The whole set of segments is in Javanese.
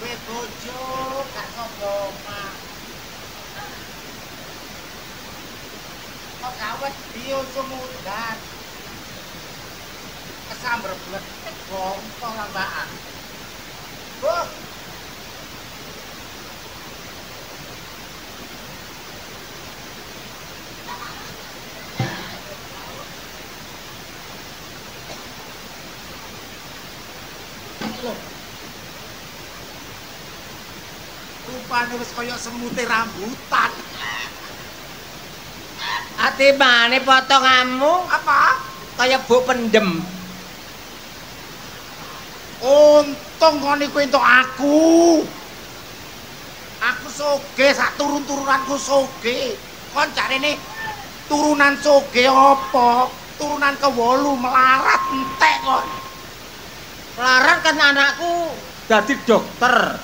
Kowe bojo gak sapa omah. Kok gawet bio sumudan. Kesamber blek gompong lambakan. Bu. Loh. Rupane wis kaya semute rambutan. Ati mane potonganmu Apa? kaya buk pendem. Untung kon iku entuk aku. Aku soge sak turun-turunanku soge. Kon jarene turunan soge apa? Turunan ke-8 melarat entek kon. Larat kan anakku dadi dokter.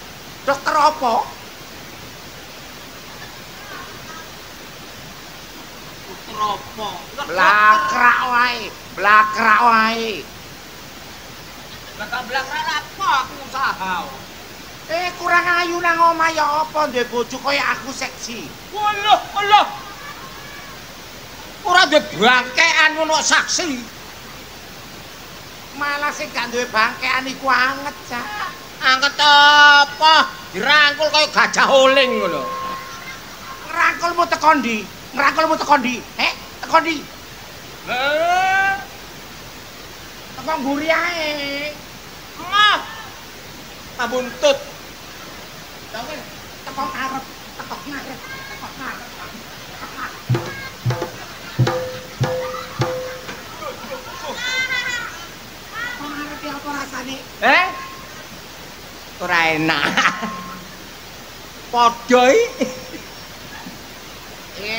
Dokter apa? Dokter apa? Blakrak wae, blakrak wae. Lah kok blakrak apa aku usaha. Kurang ayu nang omah ya apa duwe bojo kaya aku seksi. Walah, walah. Ora duwe bangkean ngono saksi. Malah sing gak duwe bangkean iku anget, Cak. Angkat apa? Dirangkul kaya gajah oling ngono. Ngrangkulmu teko ndi? Ngrangkulmu teko ndi? Teko ndi? Teko mburi ae. Mah. Pabuntut. Dawel, teko ngarep, teko ngarep, teko ngarep. Teko ngarep ya apa rasane? Ora enak. Padha iki.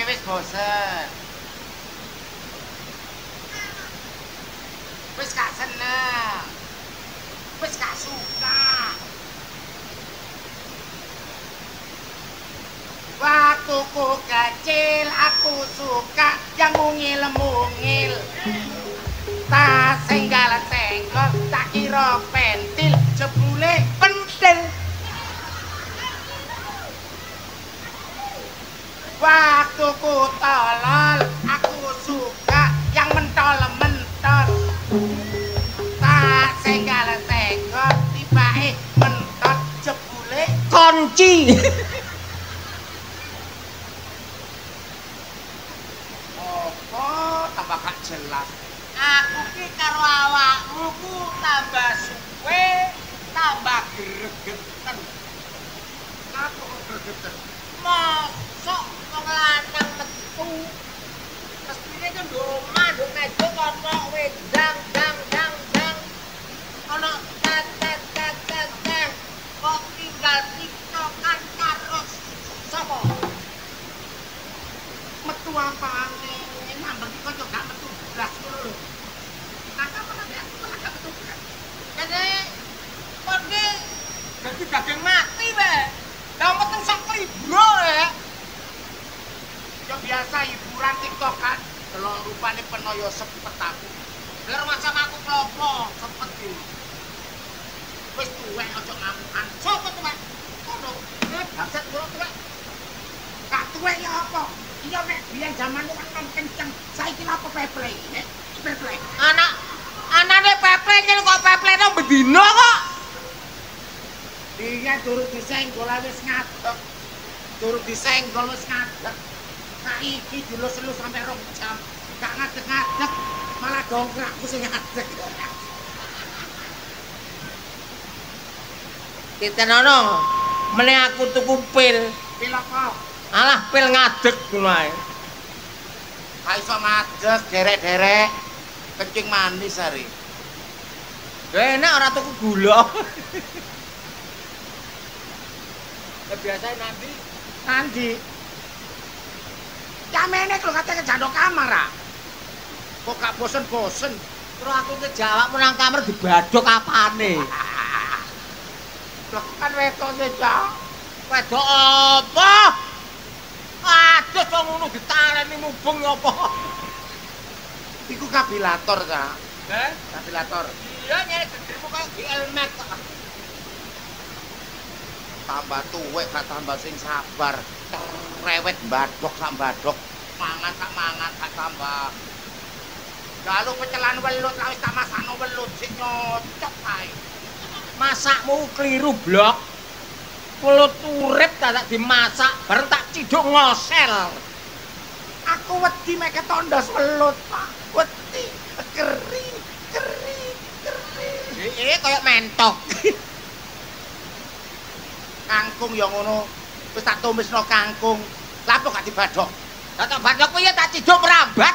Wis bosen. Wis gak seneng. Wis gak suka. Waktuku kecil aku suka yang mungil-mungil. Tak senggol-senggol tak kira pentil jebule pentil. Waktuku tolol aku suka yang mentol-mentol. Tak senggol-senggol tibake mentot jebule Kunci. tambah gak jelas. Aku ki karo awakmu ku tambah suwe, tambah gregeten. Aku kok gregeten. Mosok wong lanang metu mestine ku nduk omah, nduk meja ngomong wedang dang dang dang. Ana tet tet tet tet tet. Kok tinggal tiktokan karo sapa? Metu apane? Nambah iki kok gak metu blas ngono lho. Kakak apa nek aku gak metu blas. Jadi kon ki dadi daging mati wae. Lah metu sak libro ya. Ya biasa hiburan tiktokan. Delok rupane penoyo sepet aku. Ler macam aku klopo Sepet iki. Wis tuwek aja ngamukan. Sopo tuh, Pak? Kono. Bangsat kula tuwek. Gak tuwek ya apa? Iya nek biyen jamanku kan kenceng. Saiki lha apa peple? Peple. Anane peple nyen kok peple nang bedino kok. Iya durung disenggol wis ngadeg. Durung disenggol wis ngadeg. Saiki dilus-elus sampai 2 jam. Gak ngadeg-ngadeg, malah dongkrakku sing ngadeg. Ditenono meneh aku tuku pil. Pil apa? Alah pil ngadeg ngono ae. Gak iso ngadeg, derek-derek. Kencing manis hari. Enak ora tuku gula. Ya biasa nanti Nanti. Camene lho katanya jandok kamar ah. Kok gak bosen-bosen? terus aku kejawab menang kamar dibadok apane. Lah kan wedok sih, Cak. Wedok apa? Aduh kok ngono ditareni mubeng apa? Iku kabilator, Cak. Heh? Kabilator. Iya nyek gedemu kok GL Max kok. tambah tuwek gak tambah sing sabar. Rewet mbadok sak mbadok. Mangan gak tambah. Lalu pecelan welut lah wis tak masakno welut sik nyocok ae. Masakmu keliru blok. Welut urip tak dimasak baru tak ciduk ngosel. Aku wedi mek ketondos welut, Pak. Wedi kering. Kayak mentok. Kangkung ya ngono. Wis tak tumisno kangkung. Lah apa gak dibadhok? Lah tak badhok kuwi ya tak ciduk merambat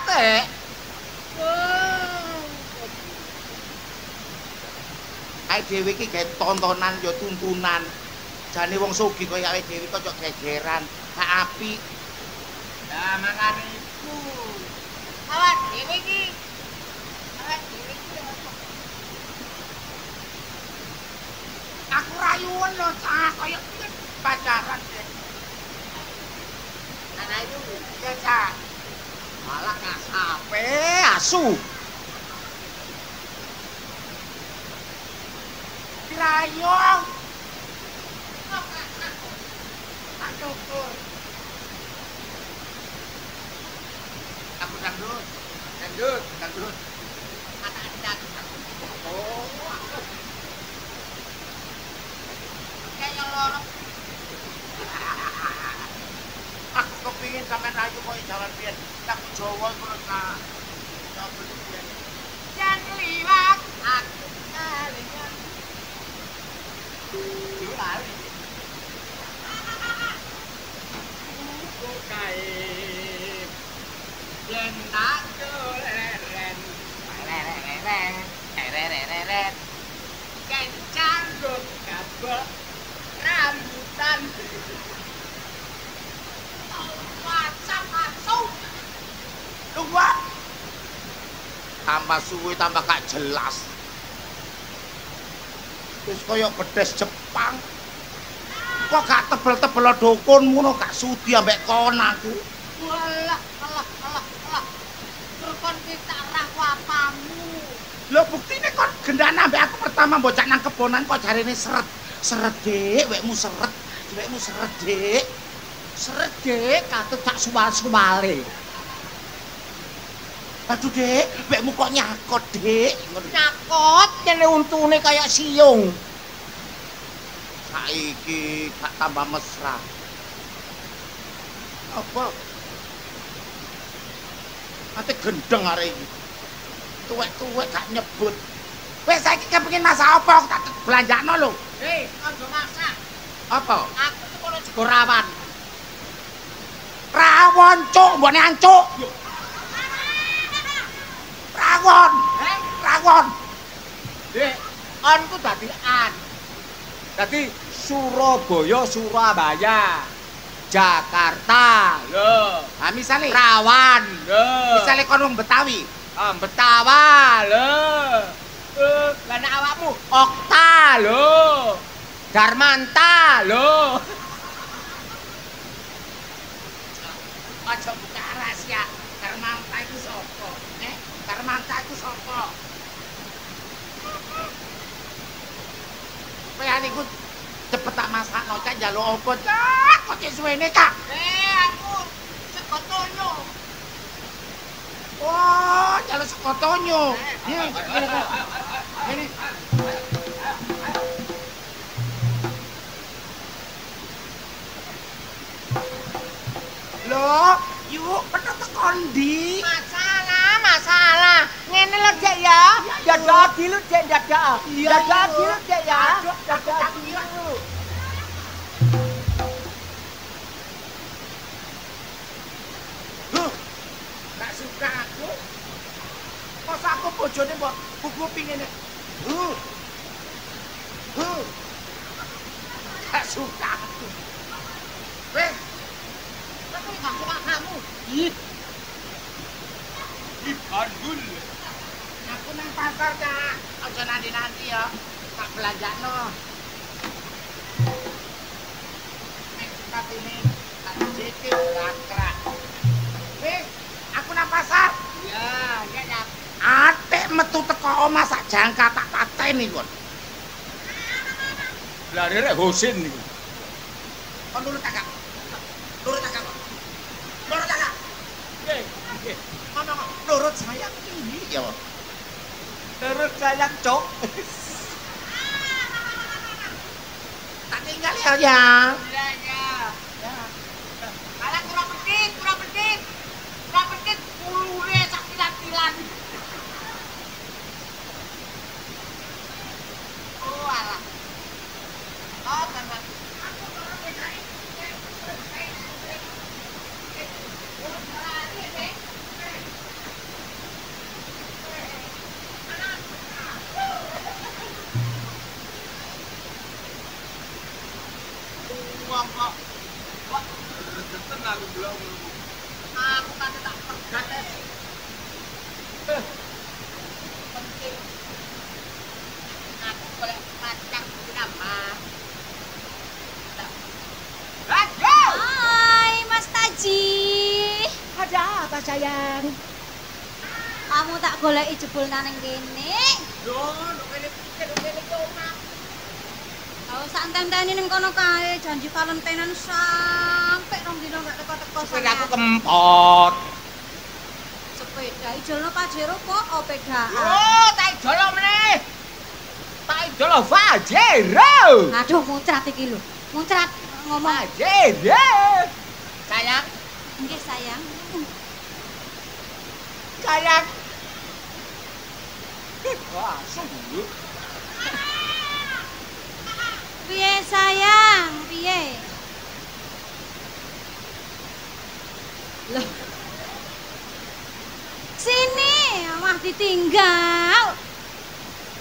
Ae dhewe iki gawe tontonan ya tuntunan. Jane wong sugih kaya awake dhewe kok gegeran. Gak apik. Lah mangane iku. Awak dhewe iki. Aku rayuan lho, Cak, kaya pacaran deh. Ana itu Ya, Cak. malah kasape asu. Dirayung. Aduh. Aku dangdut. Dangdut. Anak-anak. Oh. Kayak loro. Aku kepingin sampean rayu kok jalan pian. Tak Jawa ngono ta. Jawa pian. Jangan liwat aku kalian. Lali. Kain yen tak goleren reren kencan rut kabel rambutan macam masuk Lu gua tambah suwe tambah gak jelas. Terus koyo bedes Jepang. Kok gak tebel-tebel dukun ngono gak sudi ambek kon aku. walah terus kon kita rah wapamu Lho buktine kon gendana ambek aku pertama bocah nang kebonan kok jarene seret. Seret Dik, wekmu seret. Wekmu seret Dik. seret dek katut tak suwal-suwale Aduh Dik, wekmu kok nyakot Dik. Ngono. nyakot kene untune kayak siung. Saiki gak tambah mesra. Apa? Ate gendeng arek iki. Tuwek-tuwek gak nyebut. Wes saiki kepengin masak apa? Aku tak belanjakno lho. Aja masak. Apa? Aku tuh kono juga rawan. Rawon cuk, mbone ancuk. Rawon. Rawon. Dek, onku dadi an. Dadi Surabaya, Jakarta. Lho, Ha misale Rawan. Lho. misale kon wong Betawi. Betawa. Lho. Lah nek awakmu Okta. Lho. Darmanta. Lho. Aja buka rahasia. Darmanta iku sapa? Darmanta iku sapa? Kowe niku cepet tak masakno cak njaluk apa cak? Kok cek suwene Kak? Aku sekotonyo. Oh, njaluk sekotonyo. Ini. Ini. Loh, yuk, penuh tekon di. Masalah. Ngene lho, Dek ya. Dadak dulu, Dek, dadak. Iya, Dadak iya. dulu, Dek ya. Aduh, Dadak aku tak dulu. Huh, gak suka aku. Masa aku bojone mbok buku pingin. Huh. Gak suka aku. Wes, Aku gak suka kamu. Bandul. Aku nang pasar, Kak. Aja nanti ya. Tak belanjakno. Nek cepat ini tak dikit lakrak. Wis, aku nang pasar. Ya, ya. Atik metu teko omah sak jangka tak pateni kon. Lah rek Husin niku. Kon nurut agak. Nurut agak. Nurut agak. Nggih. Ngomong nurut sayang ini ya. Nurut sayang, Cok. Tak tinggal ya. Iya. Ya. Malah kurang pedit. Kurang pedit pulune sak tilan-tilan. Oh, alah. Oh, teman. Wong kok. Kok tenan aku belum. Aku kan tak pegat sih. Penting. Aku boleh pacar kenapa? Aduh! Hai, Mas Taji. Ada apa sayang? Kamu tak goleki jebul nang kene. Loh, kene ki omah. Kau sak enten-enteni ning kono kae, janji Valentinean sampai rong dino gak teko-teko Sepeda aku kempot. Sepeda ijolno Pajero kok opedaan. Oh, tak idolo meneh. Tak idolo Pajero. Aduh, muncrat iki lho. Muncrat ngomong. Pajero. Sayang, Nggih, sayang. sayang. Wah, sungguh. Piye sayang? Piye? Loh. Sini, mah ditinggal.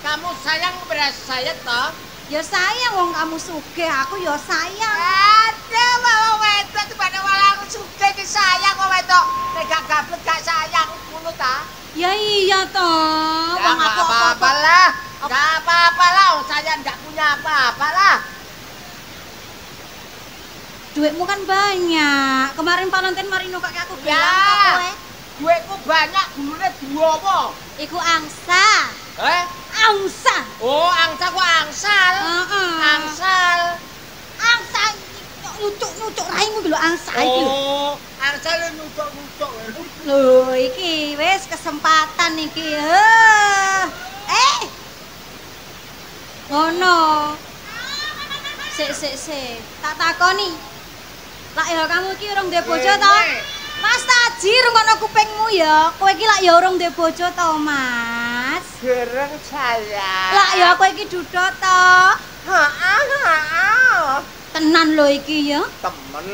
Kamu sayang beras saya toh? Ya sayang wong kamu sugih, aku ya sayang. Aduh, mau wedok tibane malah aku sugih ki sayang kok wedok. Nek gak gablek gak sayang ngono ta? Ya iya toh, Ya wong nggak aku apa-apa lah. Nggak apa-apa lah, saya nggak punya apa-apa lah. Duitmu kan banyak. Kemarin Valentine Marino kakek aku bilang Ya. kok kowe. Duitku banyak, gulune dua apa? Iku angsa. Angsa. Oh, angsa kok angsal. Heeh. Angsal. Angsa nucuk-nucuk raimu lho angsa iki lho. Oh, angsal nucuk-nucuk. Lho iki wis kesempatan iki. Ngono. Sik. Tak takoni. Lak ya kamu iki urung duwe bojo to? Mas Taji rungokno kupingmu ya. Kowe iki lak ya urung duwe bojo to, Mas? Gereng saya. Lak ya kowe iki duduk to. Heeh. Tenan lho iki ya. Temen.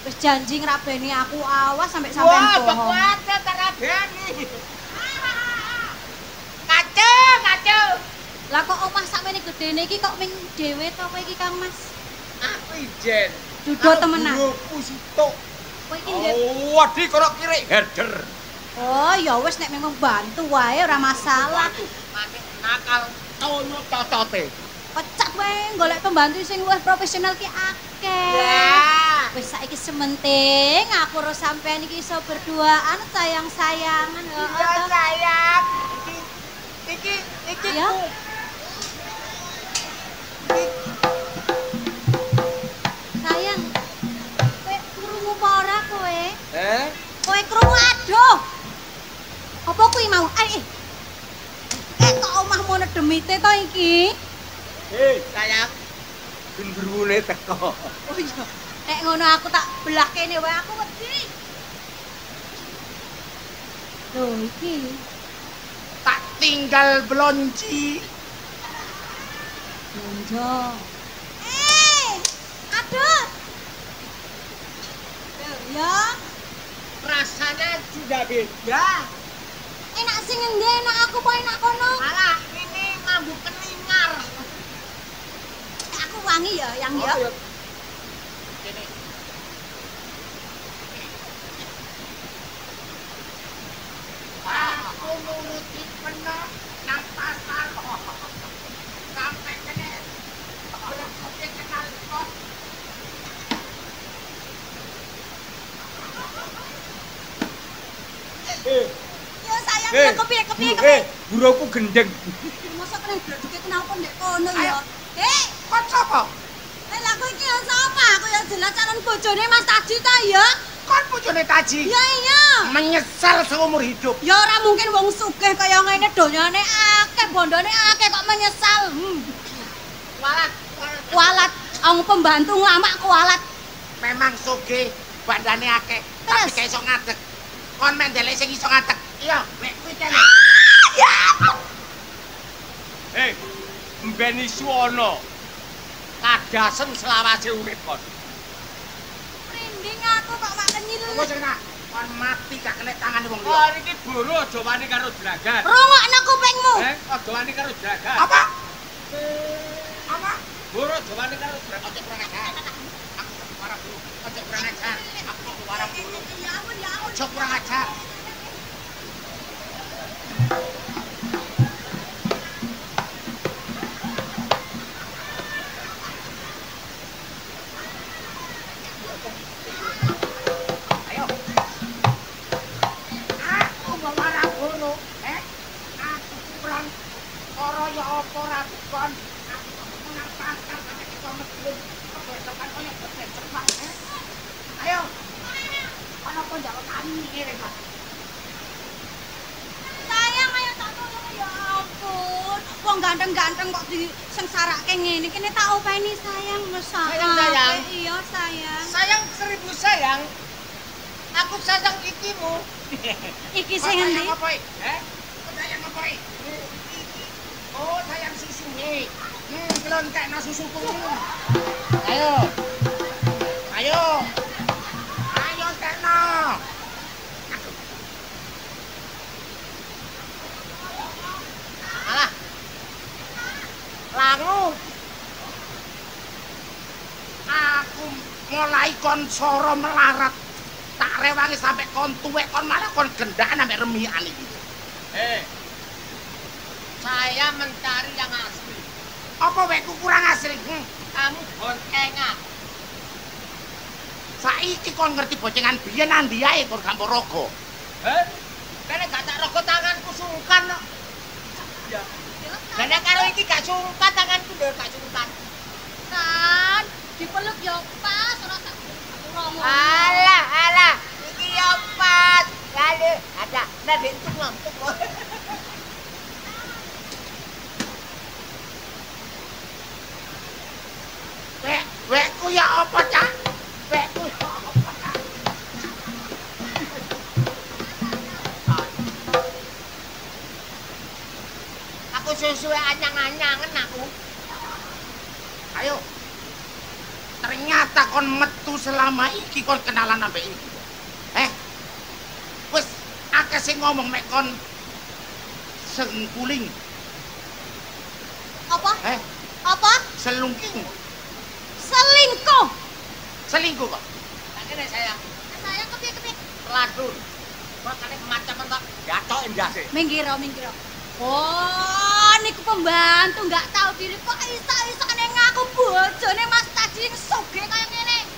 Wis janji ngrabeni aku awas sampai sampean Wah, bohong. pekuat terabeni. Kacau. Lah kok omah sakmene gedene iki kok ming dhewe to kowe iki Kang Mas? Aku ijen. Dudo temenan. Buruku sitok. Kowe iki ndek. Oh, di kono kirik herder. Oh, ya wis nek memang bantu wae ora masalah. Mati nakal tono totote. Pecat wae golek pembantu sing luwih profesional ki akeh. Ya. Wis saiki sementing aku karo sampean iki iso berduaan sayang-sayangan. Iya sayang. Iki Ya. Sayang. Kowe krungu apa ora kowe? Kowe krungu aduh. Apa kuwi mau? Kok omahmu nedemite to iki? sayang. Gendruune teko. Oh iya. Nek ngono aku tak belah kene wae aku wedi. Loh iki. Tak tinggal blonji. Lonjo. Aduh. Ya, Rasanya sudah beda. enak sing endi enak aku apa enak kono? Malah ini mambu keningar. Aku wangi ya yang ya. Ini. Aku nuruti penuh nang pasar. Sampai kene. Belum kopi kenal kok. Ya sayang ya kepiye. Buruku gendeng. Mosok kena duduke kenal pon ndek kono ya. Kok sapa? Lah kowe iki ya sapa? Kowe ya jelas calon bojone Mas Taji ta ya. Kon bojone Taji. Ya iya. Menyesal seumur hidup. Ya ora mungkin wong sugih kaya ngene donyane akeh, bondone akeh kok menyesal. Kualat, wong pembantu nglamak kualat. Memang sugih, bandane akeh, tapi gak iso ngadeg. Kon mendelek sing iso ngadeg. Iya, nek kuwi kene. Ya. Mbeni suwana. Kadasen selawase urip kon. Merinding aku kok mak kenyil. Tunggu jenengan. Kon mati gak kena tangane wong liya. Oh, iki boro aja wani karo dragan. Rungokno kupingmu. Aja wani karo dragan. Apa? Apa? Boro aja wani karo dragan. Ojo kurang ajar. Aku warah dulu. Ojo kurang ajar. Aku warah dulu. Ya ampun, ya ampun. Ojo kurang ajar. Ayo. Aku mau warah dulu. Aku kurang. Ora ya apa ra kon. Ayo. Ana kok njaluk kami ngene kok. Sayang ayo tak tolong ya ampun. Wong ganteng-ganteng kok disengsarake ngene. Kene tak openi sayang mesake. Sayang. Iya sayang. Sayang 1000 sayang. Aku sayang ikimu. Iki sing endi? Sayang apa iki? Sayang apa iki? Oh, sayang susune. Kelontekno susuku. Ayo. Ayo. Ayo tekno. Alah. Langu. Aku mulai kon soro melarat. Tak rewangi sampai kon tuwek kon malah kon gendaan sampai remian iki. Saya mencari yang asli. Apa wekku kurang asli? Kamu boncengan. Saiki kon ngerti bocengan biyen andi ae kon gak rogo. Kene gak tak rogo tanganku sungkan kok. Ya. Kene karo iki gak sungkan tanganku lho gak sungkan. Kan dipeluk ya pas ora tak ngomong. Alah, iki yo pas. Lalu ada nek ngantuk lho. Wekku ya apa, Cak? Wekku ya apa, Cak? Aku susuwe anyang-anyangen aku. Ayo. Ternyata kon metu selama iki kon kenalan ambek iki. Wis akeh sing ngomong mek kon sengkuling. Apa? Apa? Selungking. Selingkuh. Selingkuh kok. Tak kene sayang. Sayang kepiye-kepiye? Teladun. Makane macam tak gatok endase. Minggir. Oh, niku pembantu nggak tahu diri kok iso-isone ngaku bojone Mas Taji sugih kaya ngene.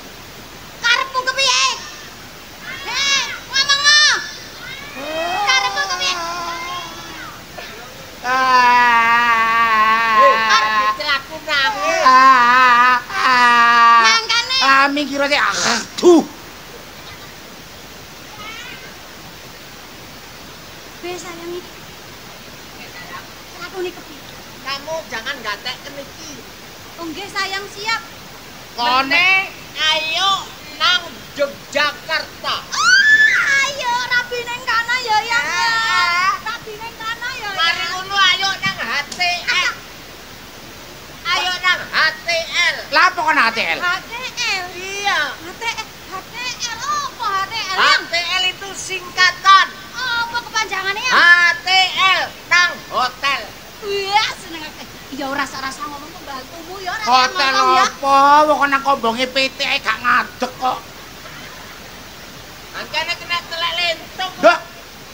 Karepmu kepiye? Ngomong. Karepmu kepiye? Arep dicelaku nang. Mangkane. Minggir aja. Aduh. Sayang iki. Aku nih kepiye? Kamu jangan gatek keniki. Oh nggih sayang siap. Kone Ayo nang Yogyakarta. Ayo rabi neng kana ya yang. Rabi neng kana ya. Mari ngono ayo nang HTL. Ayo nang HTL. lah apa kon HTL? HTL. Iya. HTL apa HTL? HTL itu singkatan. Apa kepanjangannya ya? HTL nang hotel. Wah, seneng akeh. Ya ora rasa ngomong pembantumu ya ora Hotel ngomong ya. apa? Wong nang kombonge PT ae gak ngadeg kok. Angkane kena telek lentung. Nduk,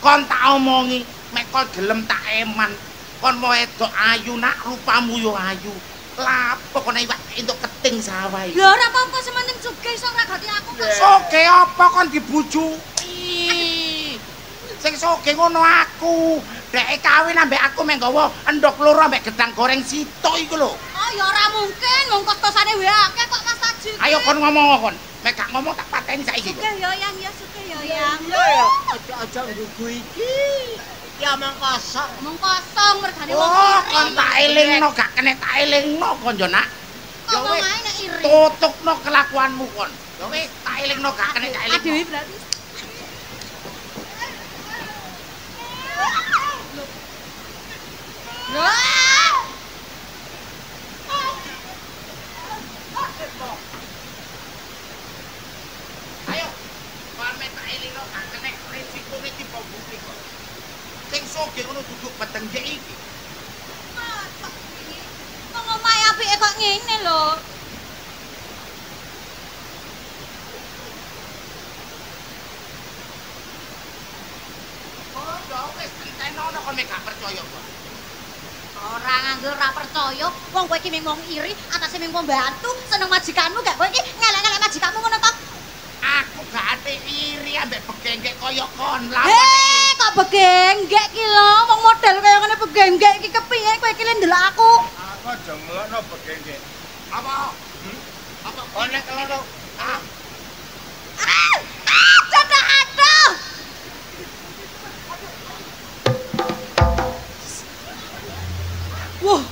kon tak omongi, mek kon gelem tak eman. Kon mau edok ayu nak rupamu yo ayu. Lapo kon iwak entuk keting sawah iki. Lha ora apa-apa sementing sugih iso ngragati aku kok. Soge apa kon dibujuki? Sing soge ngono aku. Dek kawin ambek aku mek nggawa endhog loro ambek gedang goreng sitok iku lho. Oh ya ora mungkin, wong kos-kosane wae akeh kok Mas Taji. Ayo kon ngomong kon. Nek gak ngomong tak pateni saiki. Sugih yo yang ya sugih yo yang. Aja nggugu iki. Ya omong kosong. Omong kosong mergane wong Oh, iri. kon tak elingno gak kena tak elingno kon yo nak. Ya Ngomong wis ae nek iri. tutukno kelakuanmu kon. Ya wis tak elingno gak kena tak elingno. Adewe berarti. Wah! Ayo, pamit tak elingno gak kena resikone tiba bumi kon. Sing sugih ngono duduk peteng iki. Kok omahe apike kok ngene lho. Oh, ya wis entenono kon mek gak percaya kok. Ora nganggo ora percaya, wong kowe iki mung wong iri, atase mung pembantu, seneng majikanmu gak kowe iki ngelek-ngelek majikanmu ngono to? Aku gak ate iri ambek begenggek kaya kon. Lah Kok begenggek ki lho, wong model kaya ngene begenggek iki kepiye kowe iki ndelok aku? Aku aja ngelokno begenggek. apa? Apa kon nek ngono? Ah, Dadah aduh. Wah,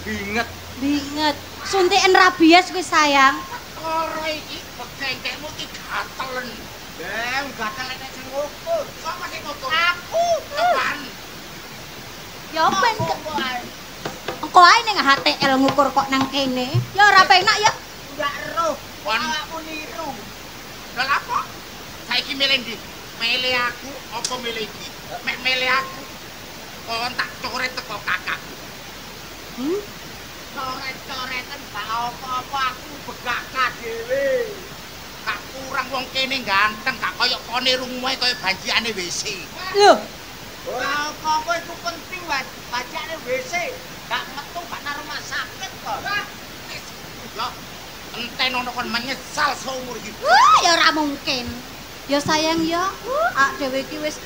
Inget. binget. Suntiken rabies kuwi sayang. ora iki begenggekmu iki gatelen. Dem, gatel nek sing ngukur. Sapa sing ngukur? Aku. Tepan. Ya ben engko ae ning HTL ngukur kok nang kene. Ya ora penak ya. Ndak roh. Kon. Awakmu niru. Lah apa? Saiki milih ndi? Milih aku apa milih iki? Mek milih aku. Kon tak coret teko kakakku. Coret-coretan gak apa-apa aku begak dhewe. Gak kurang wong kene ganteng, gak koyo kone runguhe koyo banjiane WC. Lho, Ora apa-apa iku penting bacane WC. Gak metu gak nang rumah sakit kok. Lah, entenono kon menyesal seumur hidup. wah ya ora mungkin. Ya sayang ya, ak dhewe iki wis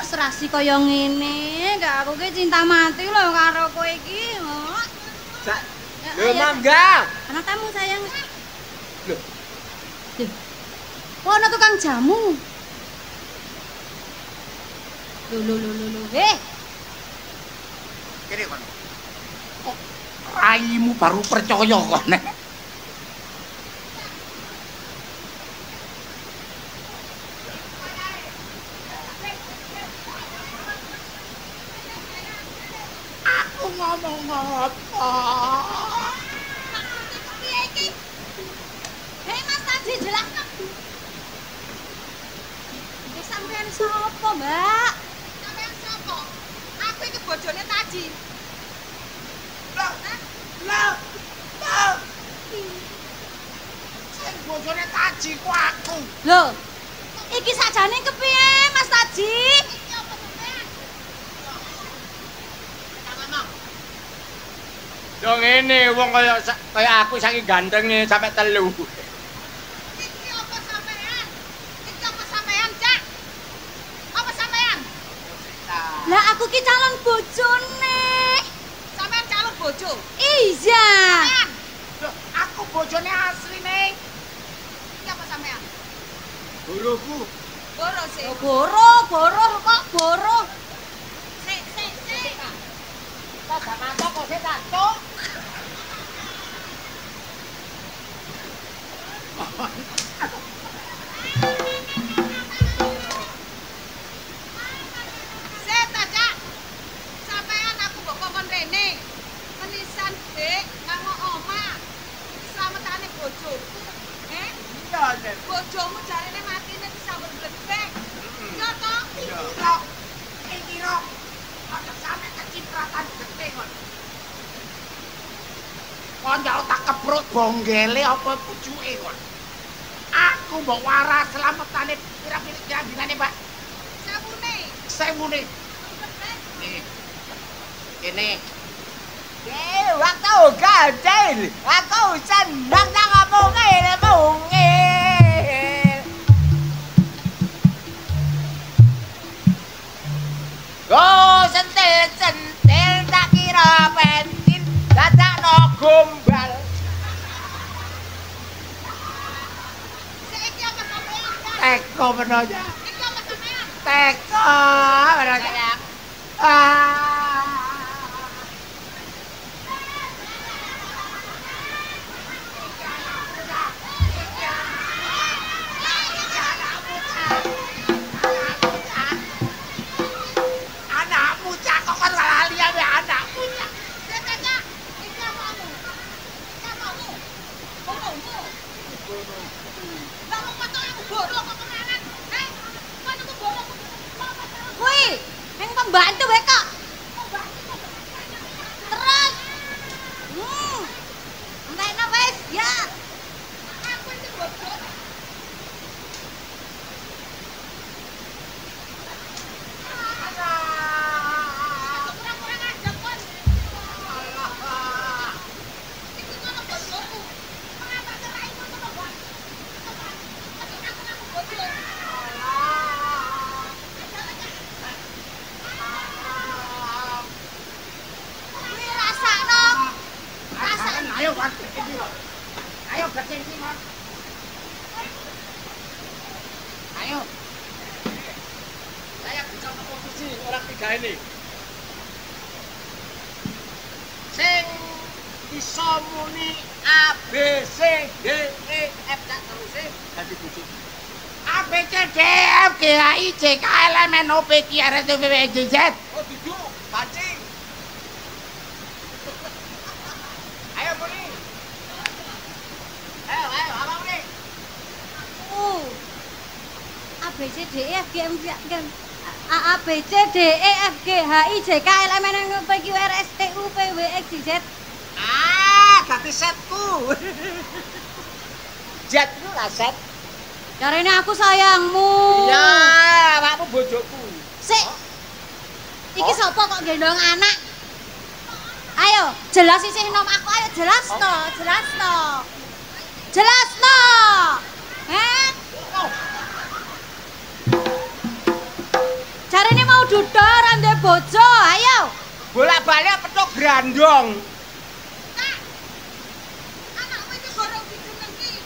serasi kaya ngene. Gak aku ki cinta mati lho karo kowe iki. Lho mangga. Anak tamu sayang. Lho. Kok ana tukang jamu? Lho. Kene kon. Kok raimu baru percaya kon. Aku ngomong apa? Piye iki? Hei Mas Taji jelasno. Iki sampean sapa, Mbak? Sampean sapa? Aku iki bojone Taji. Lah. Sing bojone Taji ku aku. Lho, iki sakjane kepiye Mas Taji? Iki apa sampean? Yo ngene wong kaya aku saking gantenge sampe telu. Iki apa sampean? Iki apa sampean, Cak? Apa sampean? Lah aku ki calon bojone. Sampean calon bojo? Iya. Loh, aku bojone asli ning. Iki apa sampean? Guruku. Boro sih. Boro kok boro. Sik. Tak gak mantap kok sik tak cuk. Sik ta, Cak. Sampean aku mbok kokon rene. Menisan Dik kanggo omah. Slametane bojoku. Iya, Nek. Bojomu jarene matine disambut bledek. Iya to? Iki ro. Ada sampe kecipratan gede kon. Kon jauh tak keprut bonggele apa pucuke kon. Aku mbok waras selametane pira-pira dinane, Pak. Sewune. Nih. Ini Waktu gadel. Aku seneng nang ngomongin. Go sentil tak kira bensin dadakno gombal. bener ya. Iki apa sampean? Teko bener sayang. Anakmu cak kok kan lali ambek anakmu cak. Kakak, iki apamu? Apamu? Bodohmu. Lah kok patok aku bodoh kok tenanan. Heh, patok bodoh. Kuwi, ning pembantu wae kok. Terus. Entekno wis, ya. Aku iki bodoh. Kurang-kurang aja kon. Iki ngono bodohku. Mengapa ceraimu ngono, Bang? Aku bodoh. Kuwi rasakno. Rasakan ayo Mas. Ayo beceng iki Mas. Ayo. Saya bisa komposisi orang tiga ini. Sing iso muni A B C D E F tak terus dadi bojo. A B C D E F G H I J K L M N O P Q R S T U V W X Y Z. Oh duduk, pancing. Ayo muni. Ayo, apa muni? A B C D E F G M A B C D E F G H I J K L M N O P Q R S T U V W X Y Z. Dadi setku. Jet lu lah set. Jarene aku sayangmu. Iya, awakmu bojoku. Sik. Iki sapa kok gendong anak? Ayo, jelas isih nom aku. Ayo jelas to, jelas to. Jelas to. Heh? Jarene mau dudor ande bojo. Ayo. Bolak-balik petuk grandong. Anakku iki gorong dijeneng iki.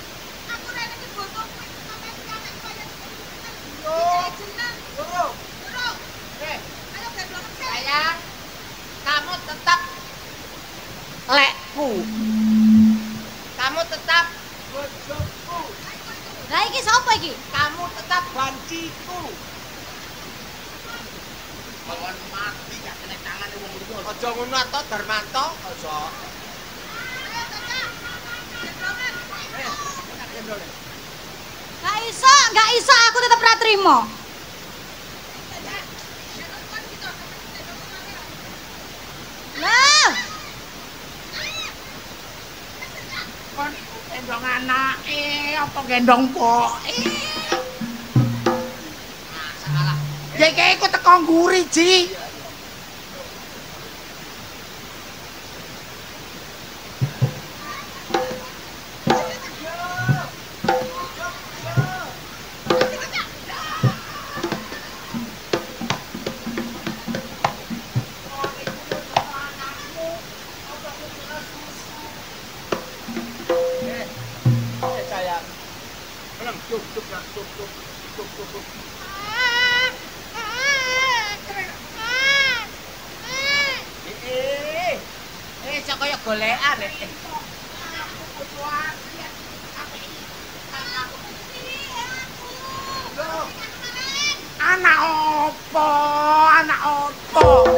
Aku rene iki bojoku iki sampe anak kaya jeneng. Durung. Durung. Ayo gendong sik. Sayang, kamu tetap lekku. Kamu tetap bojoku. Lah iki sapa iki? Kamu tetap banciku. Bawaan mati gak kena tangan wong liya. Aja ngono to Darmanto, aja. Ayo Kakak. Gendongan. Tak Gak iso aku tetep ra trimo. Lah, Kon gendong anake apa gendong poke? salah. Ya iki ku teko nguri, Ji. Sayang. Belum, cuk. Cok kaya golekan. Anak opo? Anak opo?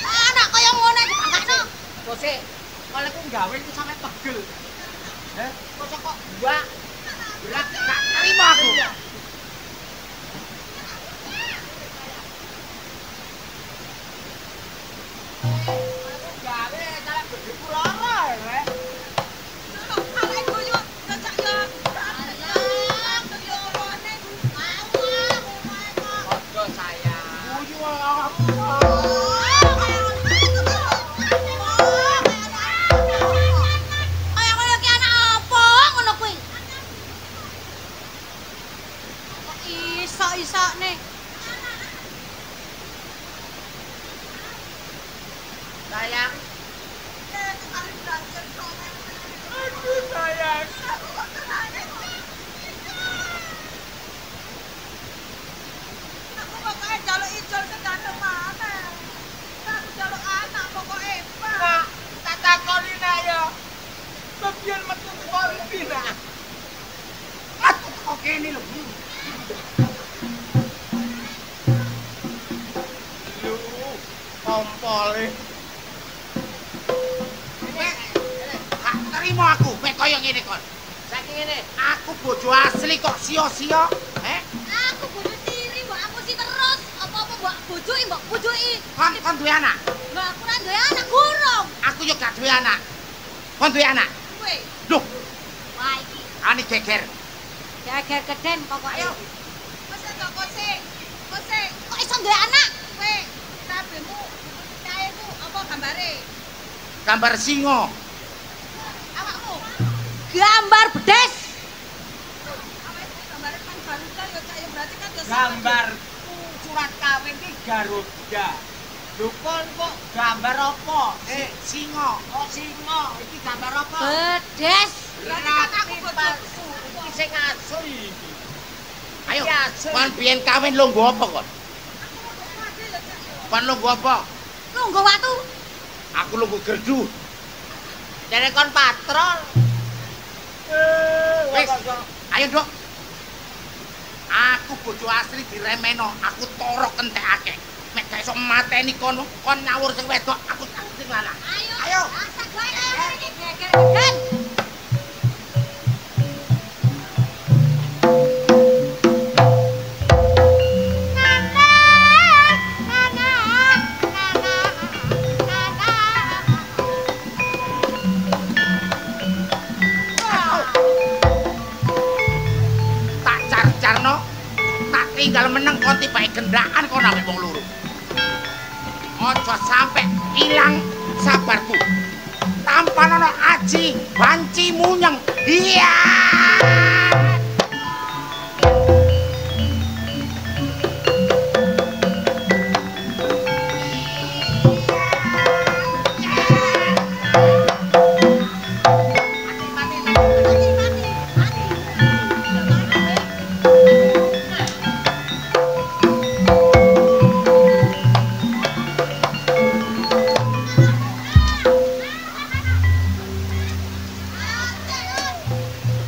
anak kaya ngono iki bangkano. Bose, kalau aku gawe itu sampe pegel. Kok kok mbak berat gak terima aku. Gawe sampe gede pura ya. Ojo sayang. Kaya ngono ki anak apa ngono kuwi? Kok iso-isokne. Sayang. Aduh sayang. njaluk ijol sing ganteng mana. Aku njaluk anak pokoke, Pak. Nak, tak takoni nak ya. Kepian metu kolpi nak. Aku kok kene lho. Lu kompole. Gak terima aku, mek kaya ngene kon. Saking ngene. Aku bojo asli kok sia-sia. Aku bojo tiri, mbok aku sih terus. Apa-apa mbok bojoki, mbok pujuki. Kon duwe anak. Lah aku ra duwe anak gurung. Aku yo gak duwe anak. Kon duwe anak. Kowe. Duh, Wah iki ane geger. jaga keden pokoke. Ayo. Wes kok kose. Kose, kok iso duwe anak? Kowe kabehmu caheku apa gambare? Gambar singa. Awakmu gambar bedes. Awake gambare kan Garuda ya cak ya berarti kan ya Gambar surat kawin ki Garuda. Lho kon kok gambar apa? Singa. Oh singa, iki gambar apa? bedes. Berarti kan aku bojoku. Iki sing asli iki. Ayo, Iki asli. kon biyen kawin longgo apa kon? Kon longgo apa? Lungguh watu. Aku longgo gerdu. Jare kon patrol. Wis, ayo, Dok. Aku bojo asli diremeno, aku torok entekake. Mek gak iso mateni kono, kon nyawur sing wedok, aku tak sing lanang. Ayo. Asak wae iki geger keden. Tak car-carno, tak tinggal meneng kon tibake gendakan kon ambek wong loro. Ojo sampe ilang sabarku. Tampan ana aji, banci munyeng. Iya.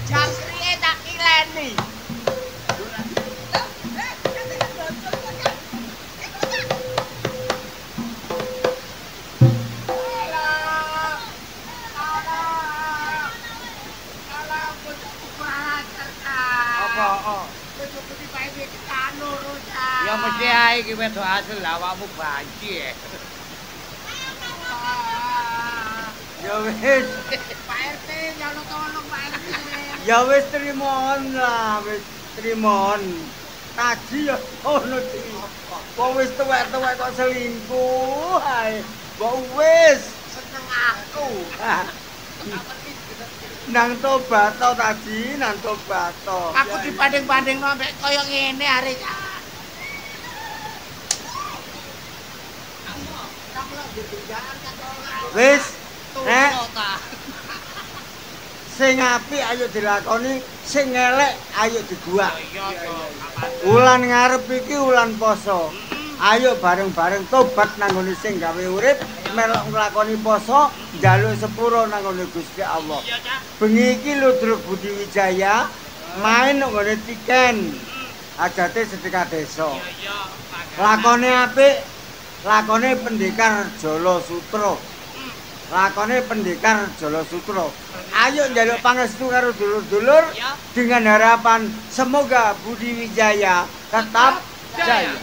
Jangkriye tak ileni. Ya mesti ae iki wedok asli awakmu banci. Ya wis, Pak RT nyolong tolong Pak RT. ya wis trimoon lah, wis trimoon. Kaji ya ngono iki. Wong wis tuwek-tuwek kok selingkuh ae. Mbok wis Seneng aku. nang tobato tadi, nang tobato. Aku dibanding-bandingno ambek kaya ngene arek. Wis, nek sing apik ayo dilakoni, sing elek ayo dibuak. Iya, Wulan ngarep iki wulan poso. Ayo bareng-bareng tobat nang ngene sing gawe urip, melok nglakoni poso, njaluk sepuro nang ngene Gusti Allah. Bengi iki Ludruk Budi Wijaya main nang ngene Tiken. Ajate sedekah desa. Lakone apik, lakone Pendekar Jala Sutra. Lakone Pendekar Jala Sutra. Ayo njaluk pangestu karo dulur-dulur dengan harapan semoga Budi Wijaya tetap jaya.